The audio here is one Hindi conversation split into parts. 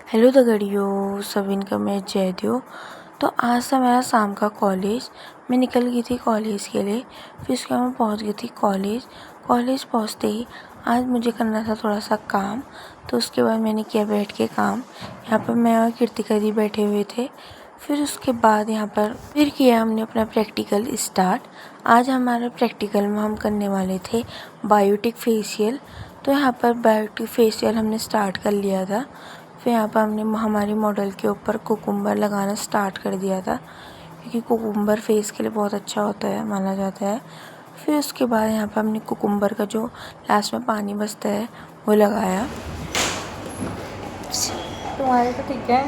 हेलो दगड़ियों, सभी का मैं जयदेव। तो आज था मेरा शाम का कॉलेज। मैं निकल गई थी कॉलेज के लिए। फिर उसके बाद मैं पहुंच गई थी कॉलेज पहुंचते ही आज मुझे करना था थोड़ा सा काम। तो उसके बाद मैंने किया बैठ के काम। यहाँ पर मैं और कृतिका दी बैठे हुए थे। फिर उसके बाद यहाँ पर फिर किया हमने अपना प्रैक्टिकल स्टार्ट। आज हमारे प्रैक्टिकल में हम करने वाले थे बायोटिक फेशियल। तो यहाँ पर बायोटिक फेशियल हमने स्टार्ट कर लिया था। फिर यहाँ पर हमने हमारी मॉडल के ऊपर कुकुम्बर लगाना स्टार्ट कर दिया था, क्योंकि कुकुम्बर फेस के लिए बहुत अच्छा होता है माना जाता है। फिर उसके बाद यहाँ पर हमने कुकुम्बर का जो लास्ट में पानी बचता है वो लगाया। तुम्हारे तो ठीक है।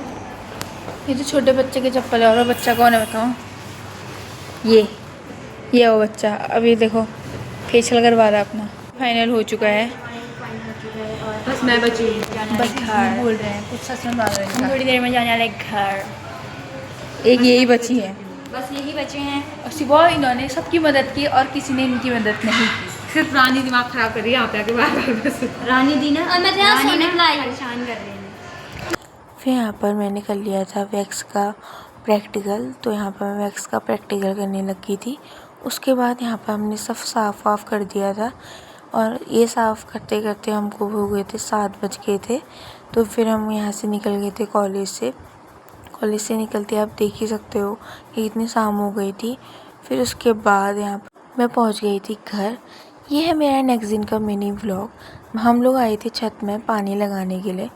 ये तो छोटे बच्चे के चप्पल है। और वो बच्चा कौन है बताओ? ये वो बच्चा। अभी देखो फेशियल करवा रहा है अपना। फाइनल हो चुका है। बस मैं बची बस घर बोल रहे हैं, कुछ सच में बात रहे हैं। थोड़ी देर में जाने वाले घर। एक यही बची है, बस यही बचे हैं। और सुबह इन्होंने सबकी मदद की और किसी ने इनकी मदद नहीं की। सिर्फ रानी दिमाग खराब कर रही है यहाँ पे आके बार बस। रानी दी ना परेशान कर रही है। फिर यहाँ पर मैंने कर लिया था वैक्स का प्रैक्टिकल। तो यहाँ पर मैं वैक्स का प्रैक्टिकल करने लगी थी। उसके बाद यहाँ पर हमने सब साफ़ वाफ़ कर दिया था। और ये साफ़ करते करते हमको हो गए थे 7 बज गए थे। तो फिर हम यहाँ से निकल गए थे कॉलेज से निकलते आप देख ही सकते हो कि इतनी शाम हो गई थी। फिर उसके बाद यहाँ पर मैं पहुँच गई थी घर। ये है मेरा नेक्स्ट दिन का मिनी व्लॉग। हम लोग आए थे छत में पानी लगाने के लिए।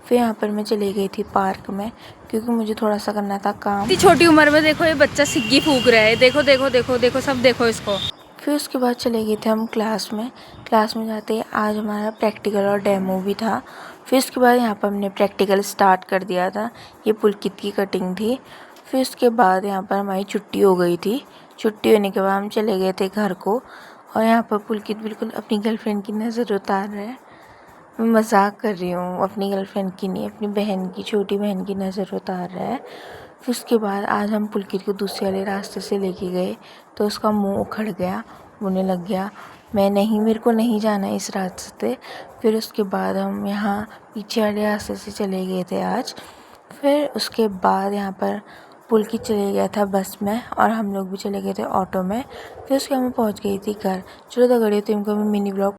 फिर यहाँ पर मैं चली गई थी पार्क में, क्योंकि मुझे थोड़ा सा करना था काम। इतनी छोटी उम्र में देखो ये बच्चा सिग्गी फूंक रहा है। देखो देखो देखो देखो सब देखो इसको। फिर उसके बाद चले गए थे हम क्लास में जाते ही आज हमारा प्रैक्टिकल और डेमो भी था। फिर उसके बाद यहाँ पर हमने प्रैक्टिकल स्टार्ट कर दिया था। ये पुलकित की कटिंग थी। फिर उसके बाद यहाँ पर हमारी छुट्टी हो गई थी। छुट्टी होने के बाद हम चले गए थे घर को। और यहाँ पर पुलकित बिल्कुल अपनी गर्लफ्रेंड की नज़र उतार रहा है। मैं मजाक कर रही हूँ, अपनी गर्लफ्रेंड की नहीं, अपनी बहन की, छोटी बहन की नज़र उतार रहा है। फिर उसके बाद आज हम पुलकित को दूसरे वाले रास्ते से लेके गए। तो उसका मुंह उखड़ गया, रोने लग गया। मेरे को नहीं जाना इस रास्ते। फिर उसके बाद हम यहाँ पीछे वाले रास्ते से चले गए थे आज। फिर उसके बाद यहाँ पर पुलकित चले गया था बस में और हम लोग भी चले गए थे ऑटो में। फिर उसके बाद मैं पहुँच गई थी घर। चलो दगड़ियों, तुमको मैं मिनी ब्लॉग